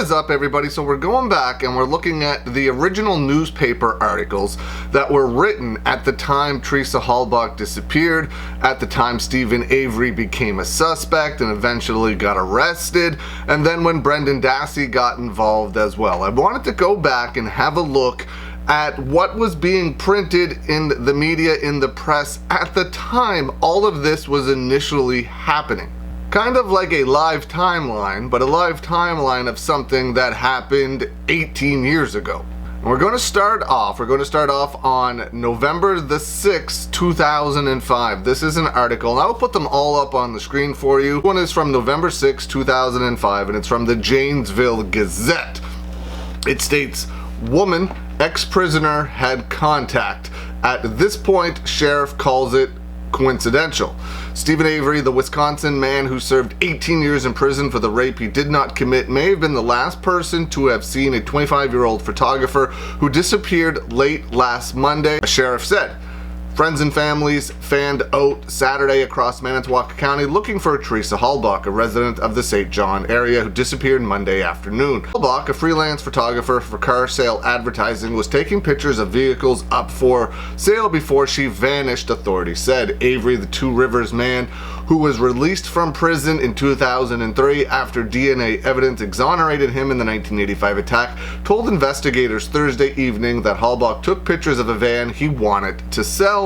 is up, everybody. So we're going back and we're looking at the original newspaper articles that were written at the time Teresa Halbach disappeared, at the time Stephen Avery became a suspect and eventually got arrested, and then when Brendan Dassey got involved as well. I wanted to go back and have a look at what was being printed in the media, in the press at the time all of this was initially happening. Kind of like a live timeline, but a live timeline of something that happened 18 years ago. And we're going to start off on November the 6th, 2005. This is an article, and I will put them all up on the screen for you. One is from November 6th, 2005, and it's from the Janesville Gazette. It states, woman, ex-prisoner had contact. At this point, sheriff calls it coincidental. Stephen Avery, the Wisconsin man who served 18 years in prison for the rape he did not commit, may have been the last person to have seen a 25-year-old photographer who disappeared late last Monday, a sheriff said. Friends and families fanned out Saturday across Manitowoc County looking for Teresa Halbach, a resident of the St. John area who disappeared Monday afternoon. Halbach, a freelance photographer for car sale advertising, was taking pictures of vehicles up for sale before she vanished, authorities said. Avery, the Two Rivers man who was released from prison in 2003 after DNA evidence exonerated him in the 1985 attack, told investigators Thursday evening that Halbach took pictures of a van he wanted to sell.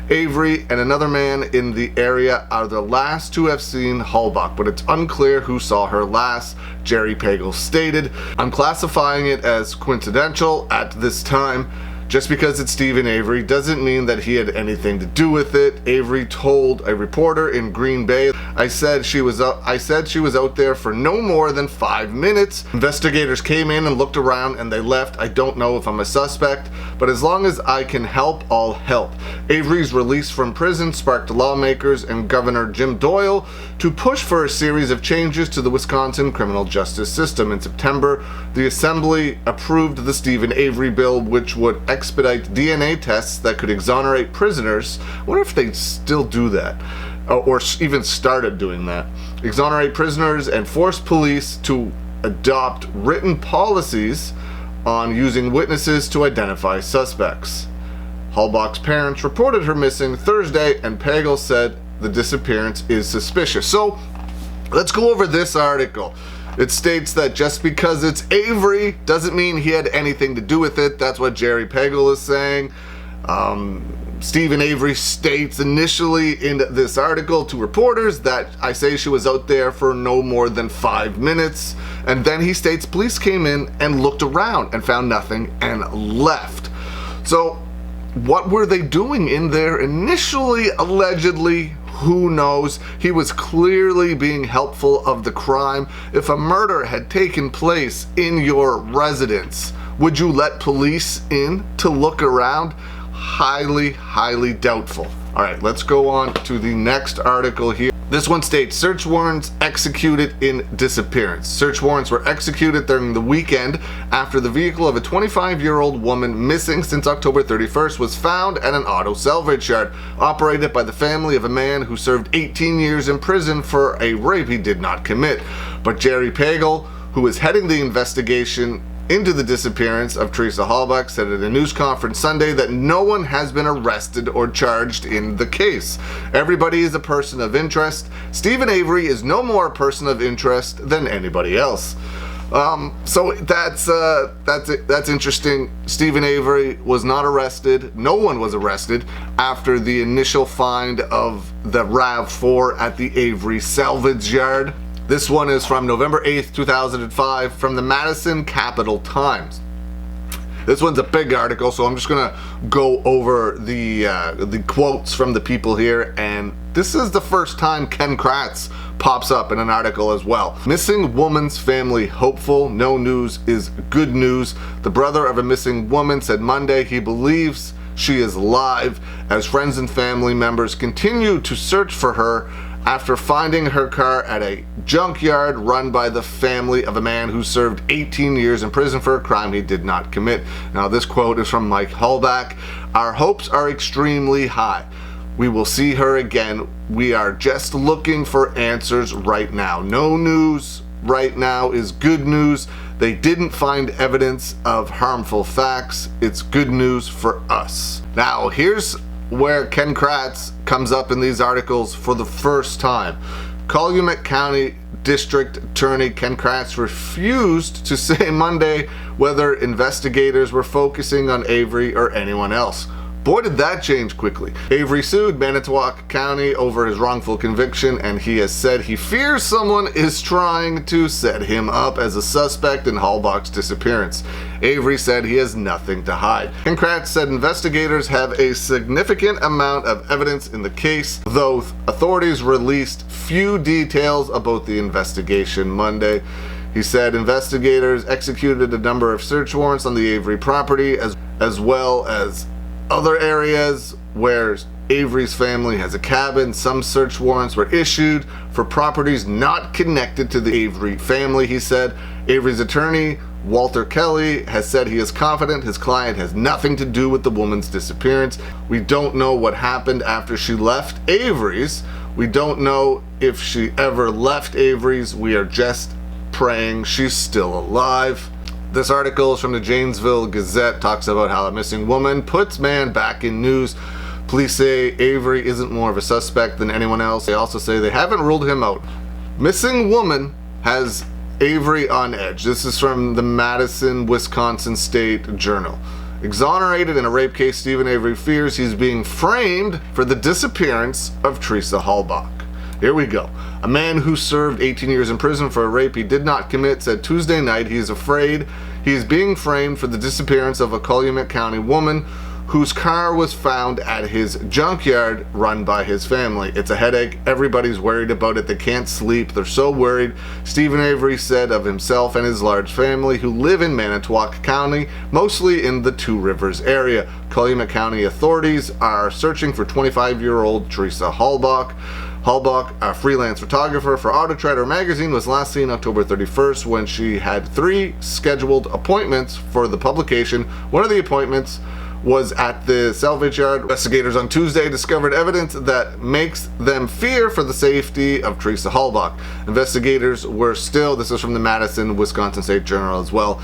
Avery and another man in the area are the last to have seen Halbach, but it's unclear who saw her last, Jerry Pagel stated. I'm classifying it as coincidental at this time. Just because it's Stephen Avery doesn't mean that he had anything to do with it, Avery told a reporter in Green Bay. I said she was out there for no more than 5 minutes. Investigators came in and looked around and they left. I don't know if I'm a suspect, but as long as I can help, I'll help. Avery's release from prison sparked lawmakers and Governor Jim Doyle to push for a series of changes to the Wisconsin criminal justice system. In September, the Assembly approved the Stephen Avery bill, which would expedite DNA tests that could exonerate prisoners. I wonder if they still do that, or even started doing that. Exonerate prisoners and force police to adopt written policies on using witnesses to identify suspects. Halbach's parents reported her missing Thursday, and Pagel said the disappearance is suspicious. So let's go over this article. It states that just because it's Avery doesn't mean he had anything to do with it. That's what Jerry Pagel is saying. Stephen Avery states initially in this article to reporters that I say she was out there for no more than 5 minutes. And then he states police came in and looked around and found nothing and left. So what were they doing in there initially, allegedly? Who knows? He was clearly being helpful of the crime. If a murder had taken place in your residence, would you let police in to look around? Highly doubtful. All right, let's go on to the next article here. This one states, search warrants executed in disappearance. Search warrants were executed during the weekend after the vehicle of a 25-year-old woman missing since October 31st was found at an auto salvage yard operated by the family of a man who served 18 years in prison for a rape he did not commit. But Jerry Pagel, who is heading the investigation into the disappearance of Teresa Halbach, said at a news conference Sunday that no one has been arrested or charged in the case. Everybody is a person of interest. Stephen Avery is no more a person of interest than anybody else. So that's interesting. Stephen Avery was not arrested. No one was arrested after the initial find of the RAV4 at the Avery Salvage yard. This one is from November 8th, 2005, from the Madison Capital Times. This one's a big article, so I'm just gonna go over the quotes from the people here, and this is the first time Ken Kratz pops up in an article as well. Missing woman's family hopeful. No news is good news. The brother of a missing woman said Monday he believes she is alive as friends and family members continue to search for her after finding her car at a junkyard run by the family of a man who served 18 years in prison for a crime he did not commit. Now this quote is from Mike Halbach. Our hopes are extremely high. We will see her again. We are just looking for answers right now. No news right now is good news. They didn't find evidence of harmful facts. It's good news for us. Now, here's where Ken Kratz comes up in these articles for the first time. Calumet County District Attorney Ken Kratz refused to say Monday whether investigators were focusing on Avery or anyone else. Boy, did that change quickly. Avery sued Manitowoc County over his wrongful conviction, and he has said he fears someone is trying to set him up as a suspect in Halbach's disappearance. Avery said he has nothing to hide. Ken Kratz said investigators have a significant amount of evidence in the case, though authorities released few details about the investigation Monday. He said investigators executed a number of search warrants on the Avery property as well as other areas where Avery's family has a cabin. Some search warrants were issued for properties not connected to the Avery family, he said. Avery's attorney, Walter Kelly, has said he is confident his client has nothing to do with the woman's disappearance. We don't know what happened after she left Avery's. We don't know if she ever left Avery's. We are just praying she's still alive. This article is from the Janesville Gazette, talks about how a missing woman puts man back in news. Police say Avery isn't more of a suspect than anyone else. They also say they haven't ruled him out. Missing woman has Avery on edge. This is from the Madison, Wisconsin State Journal. Exonerated in a rape case, Stephen Avery fears he's being framed for the disappearance of Teresa Halbach. Here we go. A man who served 18 years in prison for a rape he did not commit said Tuesday night he is afraid he is being framed for the disappearance of a Calumet County woman whose car was found at his junkyard run by his family. It's a headache. Everybody's worried about it. They can't sleep. They're so worried. Stephen Avery said of himself and his large family who live in Manitowoc County, mostly in the Two Rivers area. Calumet County authorities are searching for 25-year-old Teresa Halbach. Halbach, a freelance photographer for Auto Trader magazine, was last seen October 31st when she had 3 scheduled appointments for the publication. One of the appointments was at the salvage yard. Investigators on Tuesday discovered evidence that makes them fear for the safety of Teresa Halbach. Investigators were still, this is from the Madison, Wisconsin State Journal as well,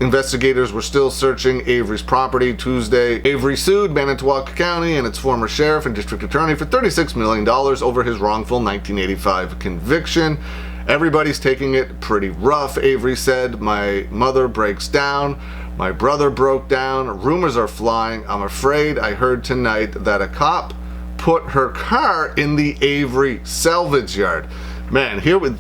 investigators were still searching Avery's property Tuesday. Avery sued Manitowoc County and its former sheriff and district attorney for $36 million over his wrongful 1985 conviction. Everybody's taking it pretty rough, Avery said. My mother breaks down. My brother broke down. Rumors are flying. I'm afraid I heard tonight that a cop put her car in the Avery salvage yard. Man, here with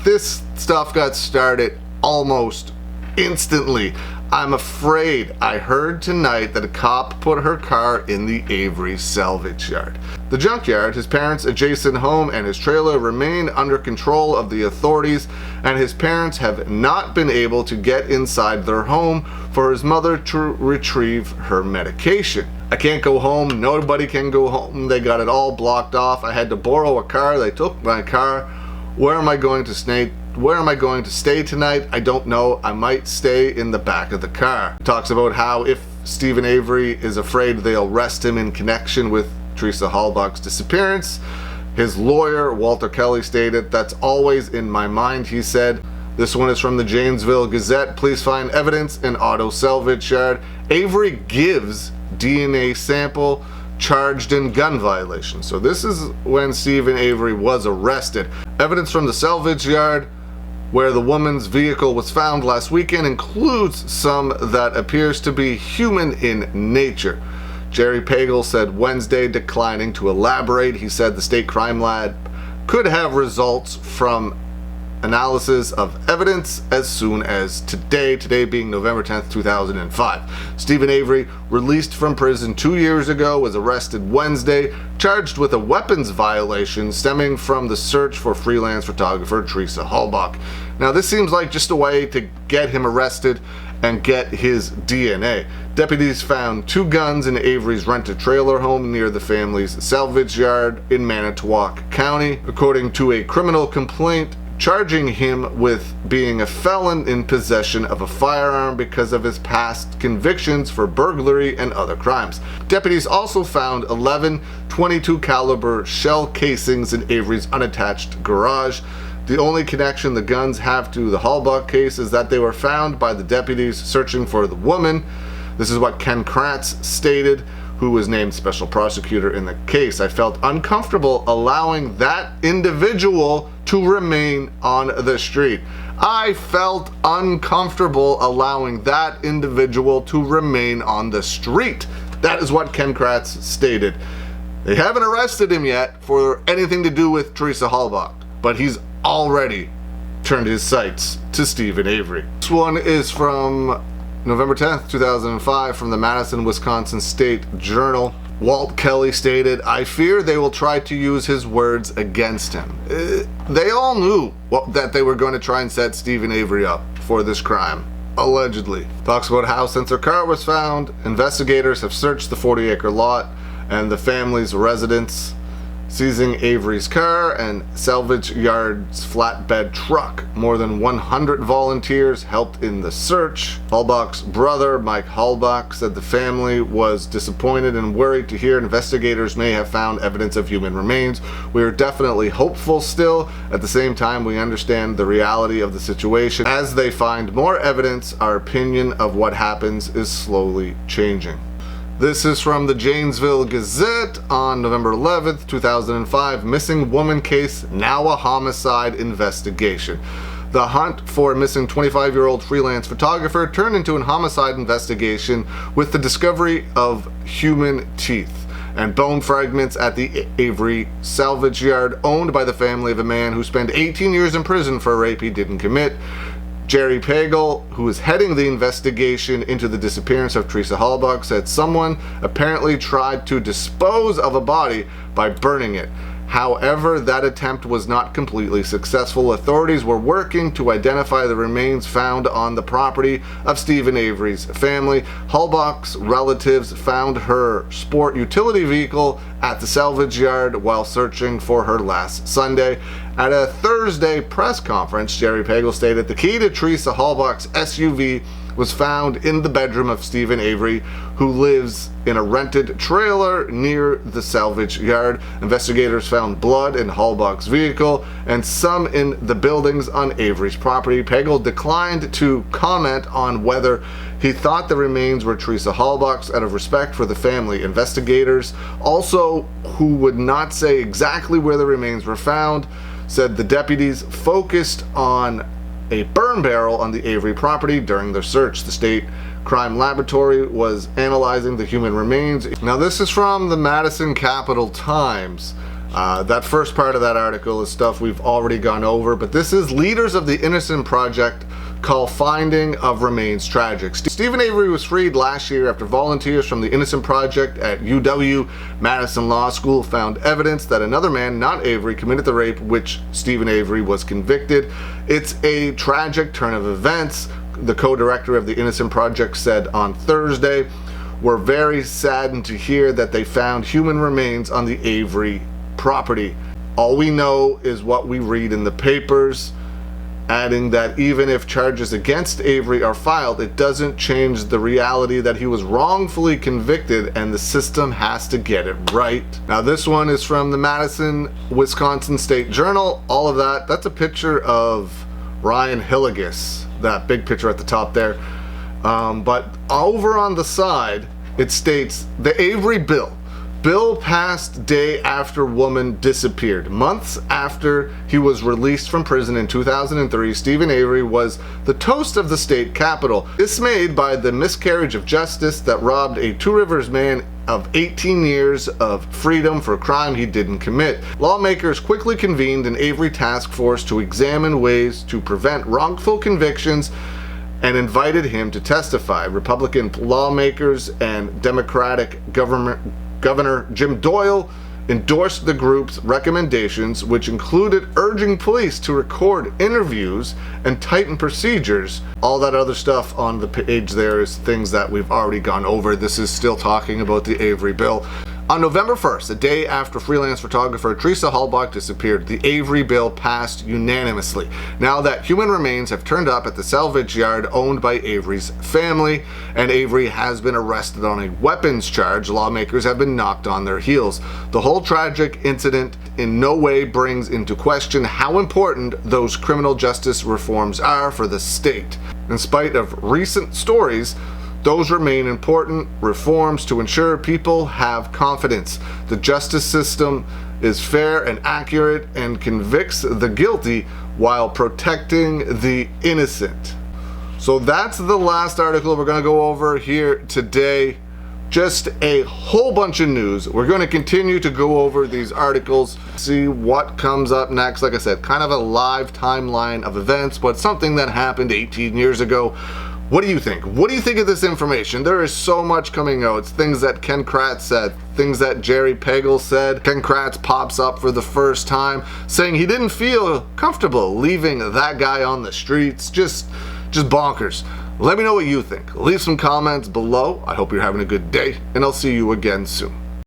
this stuff got started almost instantly. I'm afraid I heard tonight that a cop put her car in the Avery salvage yard. The junkyard, his parents' adjacent home, and his trailer remain under control of the authorities, and his parents have not been able to get inside their home for his mother to retrieve her medication. I can't go home. Nobody can go home. They got it all blocked off. I had to borrow a car. They took my car. Where am I going to stay? Where am I going to stay tonight? I don't know. I might stay in the back of the car. Talks about how if Stephen Avery is afraid they'll arrest him in connection with Teresa Halbach's disappearance. His lawyer, Walter Kelly, stated, "That's always in my mind," he said. This one is from the Janesville Gazette. Police find evidence in auto salvage yard. Avery gives DNA sample charged in gun violation. So this is when Stephen Avery was arrested. Evidence from the salvage yard where the woman's vehicle was found last weekend includes some that appears to be human in nature. Jerry Pagel said Wednesday, declining to elaborate. He said the state crime lab could have results from analysis of evidence as soon as today being November 10th, 2005. Stephen Avery, released from prison 2 years ago, was arrested Wednesday, charged with a weapons violation stemming from the search for freelance photographer Teresa Halbach. Now this seems like just a way to get him arrested and get his DNA. Deputies found 2 guns in Avery's rented trailer home near the family's salvage yard in Manitowoc County, according to a criminal complaint charging him with being a felon in possession of a firearm because of his past convictions for burglary and other crimes. Deputies also found 11 .22 caliber shell casings in Avery's unattached garage. The only connection the guns have to the Halbach case is that they were found by the deputies searching for the woman. This is what Ken Kratz stated, who was named special prosecutor in the case. I felt uncomfortable allowing that individual to remain on the street. I felt uncomfortable allowing that individual to remain on the street. That is what Ken Kratz stated. They haven't arrested him yet for anything to do with Teresa Halbach, but he's already turned his sights to Stephen Avery. This one is from November 10th, 2005, from the Madison, Wisconsin State Journal. Walt Kelly stated, "I fear they will try to use his words against him." They all knew that they were going to try and set Stephen Avery up for this crime, allegedly. Talks about how since her car was found, investigators have searched the 40-acre lot and the family's residence, seizing Avery's car and Salvage Yard's flatbed truck. More than 100 volunteers helped in the search. Halbach's brother, Mike Halbach, said the family was disappointed and worried to hear investigators may have found evidence of human remains. We are definitely hopeful still. At the same time, we understand the reality of the situation. As they find more evidence, our opinion of what happens is slowly changing. This is from the Janesville Gazette on November 11th, 2005. Missing woman case, now a homicide investigation. The hunt for a missing 25-year-old freelance photographer turned into a homicide investigation with the discovery of human teeth and bone fragments at the Avery Salvage Yard, owned by the family of a man who spent 18 years in prison for a rape he didn't commit. Jerry Pagel, who is heading the investigation into the disappearance of Teresa Halbach, said someone apparently tried to dispose of a body by burning it. However, that attempt was not completely successful. Authorities were working to identify the remains found on the property of Stephen Avery's family. Halbach's relatives found her sport utility vehicle at the salvage yard while searching for her last Sunday. At a Thursday press conference, Jerry Pagel stated the key to Teresa Halbach's SUV was found in the bedroom of Stephen Avery, who lives in a rented trailer near the salvage yard. Investigators found blood in Halbach's vehicle and some in the buildings on Avery's property. Pagel declined to comment on whether he thought the remains were Teresa Halbach's out of respect for the family. Investigators, also who would not say exactly where the remains were found, said the deputies focused on a burn barrel on the Avery property during their search. The state crime laboratory was analyzing the human remains. Now this is from the Madison Capital Times. That first part of that article is stuff we've already gone over, but this is Leaders of the Innocent Project call finding of remains tragic. Stephen Avery was freed last year after volunteers from the Innocent Project at UW-Madison Law School found evidence that another man, not Avery, committed the rape which Stephen Avery was convicted. It's a tragic turn of events, the co-director of the Innocent Project said on Thursday. We're very saddened to hear that they found human remains on the Avery property. All we know is what we read in the papers, adding that even if charges against Avery are filed, it doesn't change the reality that he was wrongfully convicted and the system has to get it right. Now this one is from the Madison, Wisconsin State Journal. All of that's a picture of Ryan Hilligus, that big picture at the top there. But over on the side, it states, the Avery bill passed day after woman disappeared. Months after he was released from prison in 2003, Stephen Avery was the toast of the state capitol, dismayed by the miscarriage of justice that robbed a Two Rivers man of 18 years of freedom for a crime he didn't commit. Lawmakers quickly convened an Avery task force to examine ways to prevent wrongful convictions and invited him to testify. Republican lawmakers and Democratic Governor Jim Doyle endorsed the group's recommendations, which included urging police to record interviews and tighten procedures. All that other stuff on the page there is things that we've already gone over. This is still talking about the Avery bill. On November 1st, the day after freelance photographer Teresa Halbach disappeared, the Avery bill passed unanimously. Now that human remains have turned up at the salvage yard owned by Avery's family, and Avery has been arrested on a weapons charge, lawmakers have been knocked on their heels. The whole tragic incident in no way brings into question how important those criminal justice reforms are for the state. In spite of recent stories, those remain important reforms to ensure people have confidence. The justice system is fair and accurate and convicts the guilty while protecting the innocent. So that's the last article we're going to go over here today. Just a whole bunch of news. We're going to continue to go over these articles, see what comes up next. Like I said, kind of a live timeline of events, but something that happened 18 years ago. What do you think? What do you think of this information? There is so much coming out. It's things that Ken Kratz said, things that Jerry Pagel said. Ken Kratz pops up for the first time saying he didn't feel comfortable leaving that guy on the streets. Just bonkers. Let me know what you think. Leave some comments below. I hope you're having a good day, and I'll see you again soon.